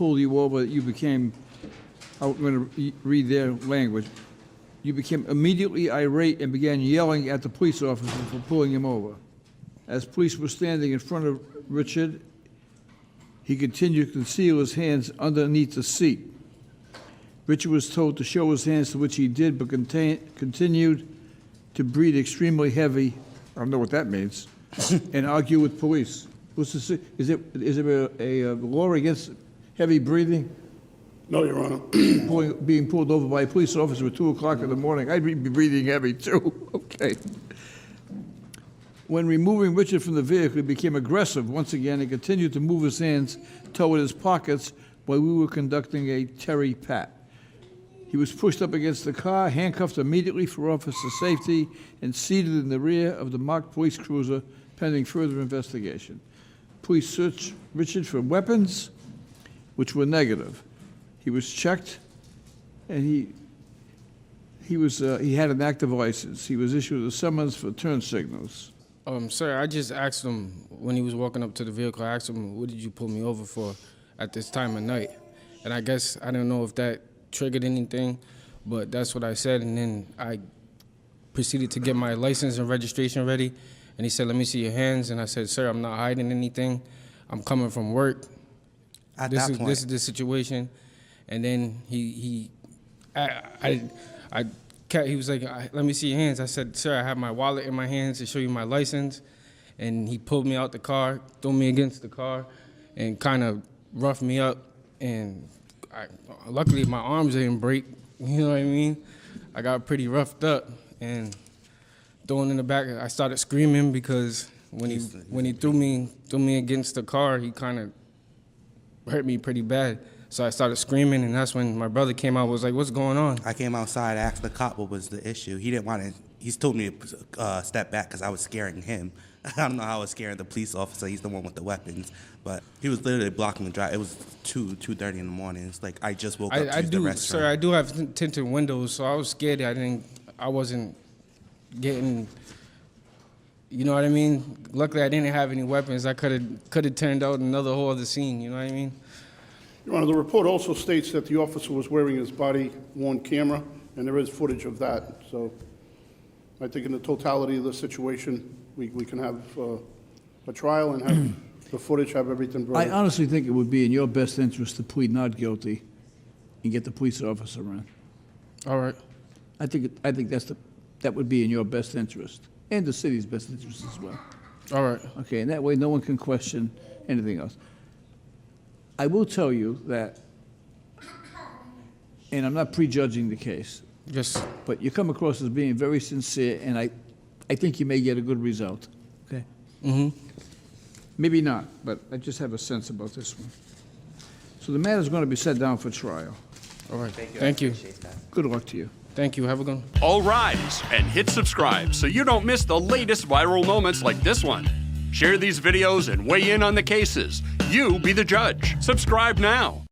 pulled you over, you became, I'm going to read their language, you became immediately irate and began yelling at the police officer for pulling him over. As police were standing in front of Richard, he continued to conceal his hands underneath the seat. Richard was told to show his hands, to which he did, but continued to breathe extremely heavy, I don't know what that means, and argue with police. Is there a law against heavy breathing? No, Your Honor. Being pulled over by a police officer at 2 o'clock in the morning, I'd be breathing heavy too. Okay. When removing Richard from the vehicle, he became aggressive once again and continued to move his hands toward his pockets while we were conducting a Terry pat. He was pushed up against the car, handcuffed immediately for officer safety, and seated in the rear of the marked police cruiser pending further investigation. Police searched Richard for weapons, which were negative. He was checked, and he had an active license. He was issued a summons for turn signals. Sir, I just asked him when he was walking up to the vehicle, I asked him, what did you pull me over for at this time of night? And I guess, I don't know if that triggered anything, but that's what I said. And then I proceeded to get my license and registration ready. And he said, let me see your hands. And I said, sir, I'm not hiding anything. I'm coming from work. This is the situation. And then he was like, let me see your hands. I said, sir, I have my wallet in my hands to show you my license. And he pulled me out the car, threw me against the car, and kind of roughed me up. And luckily, my arms didn't break. You know what I mean? I got pretty roughed up. And thrown in the back, I started screaming because when he threw me against the car, he kind of hurt me pretty bad. So I started screaming, and that's when my brother came out and was like, what's going on? I came outside, asked the cop what was the issue. He didn't want to, he told me to step back because I was scaring him. I don't know how I was scaring the police officer. He's the one with the weapons. But he was literally blocking the drive. It was 2:30 in the morning. It's like I just woke up to the restaurant. Sir, I do have tinted windows, so I was scared. I wasn't getting, you know what I mean? Luckily, I didn't have any weapons. I could have turned out another whole other scene, you know what I mean? Your Honor, the report also states that the officer was wearing his body-worn camera, and there is footage of that. So I think in the totality of the situation, we can have a trial and have the footage, have everything brought I in. honestly think it would be in your best interest to plead not guilty and get the police officer in. All right. I think that would be in your best interest, and the city's best interest as well. All right. Okay, and that way no one can question anything else. I will tell you that, and I'm not prejudging the case, Yes. but you come across as being very sincere, and I think you may get a good result, okay? Mm-hmm. Maybe not, but I just have a sense about this one. So the matter's going to be set down for trial. All right. Thank you. Good luck to you. Thank you. Have a good one. All rise and hit subscribe so you don't miss the latest viral moments like this one. Share these videos and weigh in on the cases. You be the judge. Subscribe now.